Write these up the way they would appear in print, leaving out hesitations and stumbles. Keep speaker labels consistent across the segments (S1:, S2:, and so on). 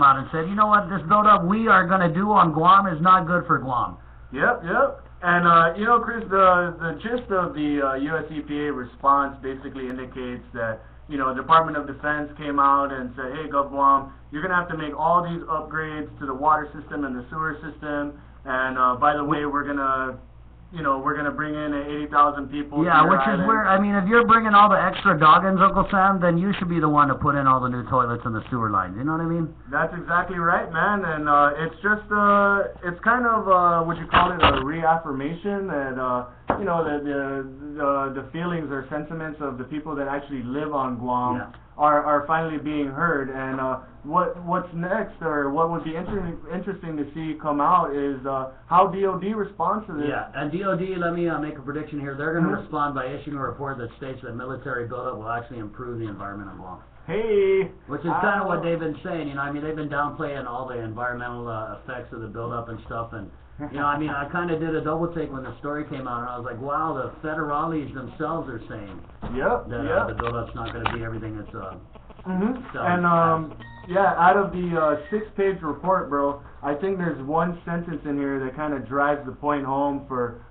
S1: out and said, you know what, this buildup we are going to do on Guam is not good for Guam.
S2: Yep. And, you know, Chris, the gist of the US EPA response basically indicates that, you know, the Department of Defense came out and said, hey, Gov Guam, you're going to have to make all these upgrades to the water system and the sewer system. And, by the way, we're going to, you know, we're going to bring in 80,000 people.
S1: Yeah, which is where, I mean, if you're bringing all the extra doggins, Uncle Sam, then you should be the one to put in all the new toilets and the sewer lines. You know what I mean?
S2: That's exactly right, man. And it's just, it's kind of, would you call it a reaffirmation that, you know, the feelings or sentiments of the people that actually live on Guam are finally being heard. And what's next, or what would be interesting to see come out, is how DOD responds to this.
S1: Yeah, and DOD, let me make a prediction here. They're going to respond by issuing a report that states that military buildup will actually improve the environment on Guam.
S2: Hey!
S1: Which is kind of what they've been saying, you know. I mean, they've been downplaying all the environmental effects of the buildup and stuff, and, you know, I mean, I kind of did a double take when the story came out, and I was like, wow, the federales themselves are saying that the buildup's not going to be everything it's
S2: And, yeah, out of the 6-page report, bro, I think there's one sentence in here that kind of drives the point home for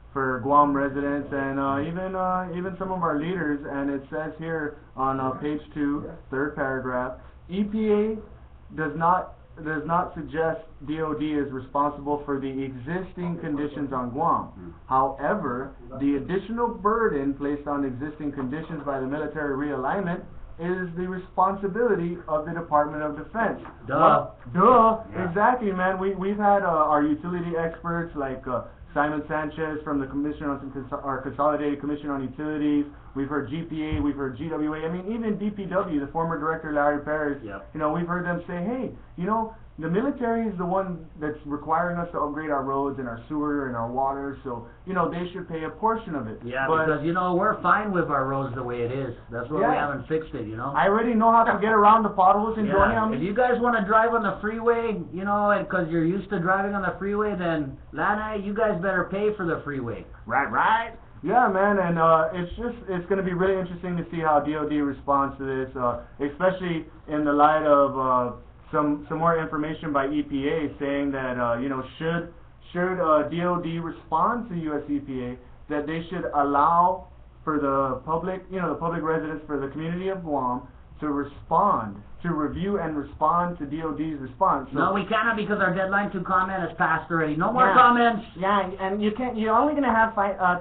S2: Guam residents and even some of our leaders. And it says here on page 2, third paragraph, EPA does not suggest DOD is responsible for the existing conditions on Guam. However, the additional burden placed on existing conditions by the military realignment is the responsibility of the Department of Defense. Exactly, man. We've had our utility experts like Simon Sanchez from the Commission on our Consolidated Commission on Utilities. We've heard GPA, we've heard GWA. I mean, even DPW, the former director Larry Paris. You know, we've heard them say, hey, you know, the military is the one that's requiring us to upgrade our roads and our sewer and our water, so, you know, they should pay a portion of it.
S1: Yeah, because, you know, we're fine with our roads the way it is. That's why we haven't fixed it, you know.
S2: I already know how to get around the potholes in Guam.
S1: If you guys want to drive on the freeway, you know, because you're used to driving on the freeway, then, Lana, you guys better pay for the freeway.
S2: Right. Yeah, man, and it's going to be really interesting to see how DOD responds to this, especially in the light of some more information by EPA saying that you know, should DOD respond to US EPA, that they should allow for the public, you know, the public residents, for the community of Guam to respond, to review and respond to DOD's response. So,
S1: no, we cannot, because our deadline to comment has passed already. No more comments.
S2: Yeah, and you can't. You're only going to have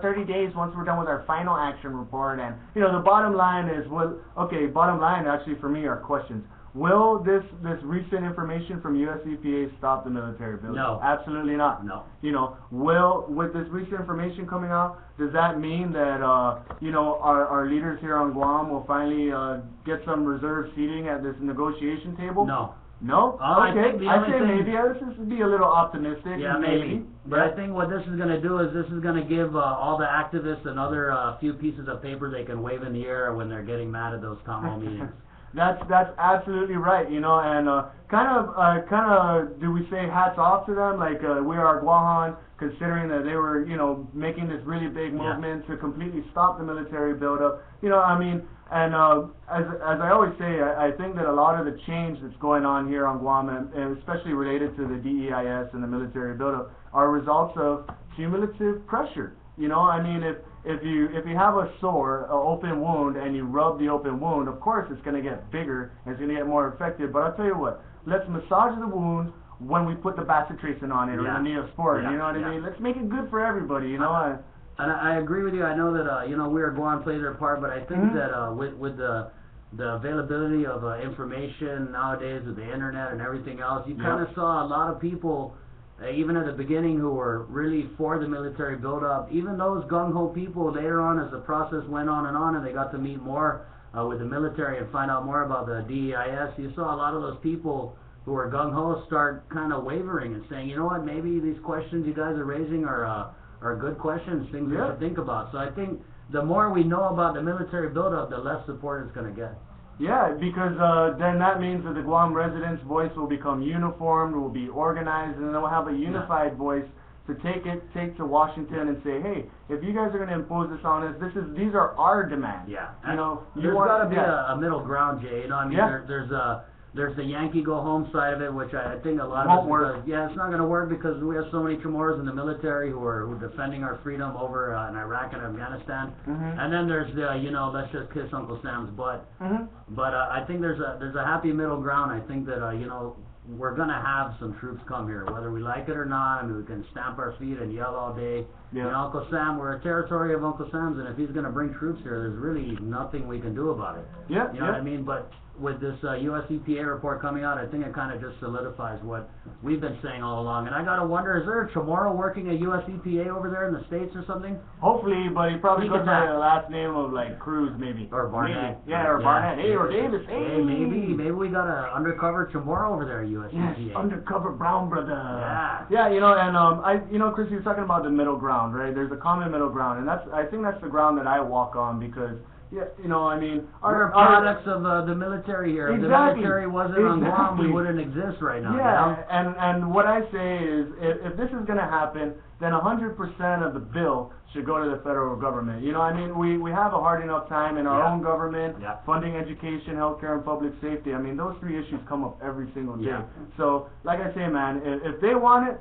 S2: 30 days once we're done with our final action report. And you know, the bottom line is, bottom line actually for me are questions. Will this recent information from US EPA stop the military buildup?
S1: No.
S2: Absolutely not.
S1: No.
S2: You know, with this recent information coming out, does that mean that, you know, our leaders here on Guam will finally get some reserved seating at this negotiation table?
S1: No.
S2: No? Okay. I say maybe. This is be a little optimistic.
S1: Yeah, maybe. But I think what this is going to do is this is going to give all the activists another few pieces of paper they can wave in the air when they're getting mad at those town hall meetings.
S2: That's absolutely right, you know, and kind of do we say hats off to them, like we are Guahan, considering that they were, you know, making this really big movement to completely stop the military buildup. You know, I mean, and as I always say, I think that a lot of the change that's going on here on Guam, and especially related to the DEIS and the military buildup, are results of cumulative pressure. You know, I mean, if you have a sore, an open wound, and you rub the open wound, of course it's going to get bigger and it's going to get more effective. But I'll tell you what, let's massage the wound when we put the bacitracin on it, or the Neosporin. You know what I mean? Let's make it good for everybody. You know.
S1: And I agree with you. I know that you know, we are Guam plays their part, but I think that with the availability of information nowadays with the internet and everything else, you kind of saw a lot of people. Even at the beginning, who were really for the military buildup, even those gung-ho people later on, as the process went on and they got to meet more with the military and find out more about the DEIS, you saw a lot of those people who were gung-ho start kind of wavering and saying, you know what, maybe these questions you guys are raising are good questions, things we should think about. So I think the more we know about the military buildup, the less support it's going to get.
S2: Yeah, because then that means that the Guam residents' voice will become uniformed, will be organized, and they'll have a unified voice to take to Washington and say, hey, if you guys are going to impose this on us, these are our demands.
S1: Yeah.
S2: You know,
S1: there's got to be a middle ground, Jay. You know, I mean, there's there's the Yankee go home side of it, which I think a lot
S2: Won't
S1: of us,
S2: work.
S1: because, yeah, it's not going to work because we have so many Chamorros in the military who are defending our freedom over in Iraq and Afghanistan. And then there's the, you know, let's just kiss Uncle Sam's butt. But I think there's a happy middle ground. I think that, you know, we're going to have some troops come here, whether we like it or not. I mean, we can stamp our feet and yell all day.
S2: Yeah.
S1: You know, Uncle Sam, we're a territory of Uncle Sam's, and if he's going to bring troops here, there's really nothing we can do about it.
S2: Yeah,
S1: You know what I mean? But with this US EPA report coming out, I think it kind of just solidifies what we've been saying all along. And I got to wonder, is there a Chamorro working at US EPA over there in the States or something?
S2: Hopefully, but he probably
S1: He
S2: goes
S1: could
S2: by
S1: not.
S2: the last name of like Cruz, maybe.
S1: Or Barnett.
S2: Maybe. Yeah, or Barnett. Hey, or Davis.
S1: Hey, maybe we got a undercover Chamorro over there at US
S2: Yes,
S1: EPA.
S2: undercover brown brother.
S1: Yeah.
S2: Yeah, you know, and you know, Chris, you were talking about the middle ground, right? There's a common middle ground, and I think that's the ground that I walk on because, yeah, you know, I mean,
S1: We're products of the military here. If the military wasn't on Guam, we wouldn't exist right now.
S2: Yeah,
S1: You know?
S2: and what I say is, if this is going to happen, then 100% of the bill should go to the federal government. You know, I mean, we have a hard enough time in our own government, funding education, healthcare, and public safety. I mean, those three issues come up every single day. So, like I say, man, if they want it,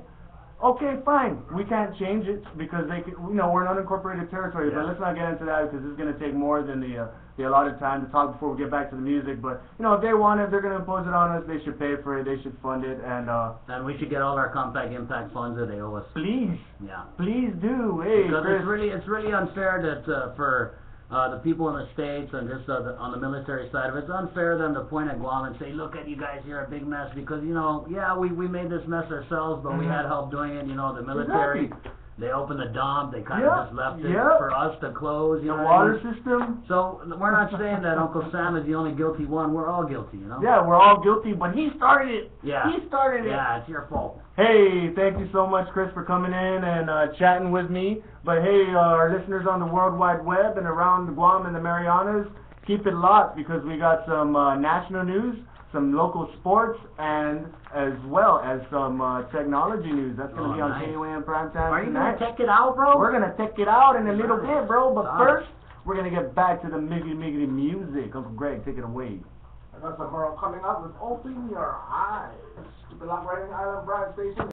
S2: okay, fine. We can't change it because they, you know, we're an unincorporated territory. But let's not get into that because this is going to take more than the allotted time to talk before we get back to the music. But you know, if they want it, they're going to impose it on us. They should pay for it. They should fund it, and
S1: we should get all our compact impact funds that they owe us.
S2: Please,
S1: yeah,
S2: please do. Hey,
S1: because
S2: Chris.
S1: it's really unfair that for the people in the States and just on the military side of it, it's unfair them to point at Guam and say, look at you guys, you're a big mess, because, you know, yeah, we made this mess ourselves, but we had help doing it. You know, the military, they opened the dump, they kind of just left it for us to close, you know.
S2: The water system.
S1: So, we're not saying that Uncle Sam is the only guilty one, we're all guilty, you know.
S2: Yeah, we're all guilty, but he started it.
S1: Yeah.
S2: He started it.
S1: Yeah, it's your fault.
S2: Hey, thank you so much, Chris, for coming in and chatting with me. But hey, our listeners on the World Wide Web and around Guam and the Marianas, keep it locked because we got some national news, some local sports, and as well as some technology news. That's going to be on KUAM Primetime
S1: Are you
S2: tonight.
S1: going to check it out, bro?
S2: We're going to check it out in a little bit, bro. But first, we're going to get back to the miggity music. Uncle Greg, take it away.
S3: I got some more coming up with Open Your Eyes. Keep it locked right in Island Bride Station.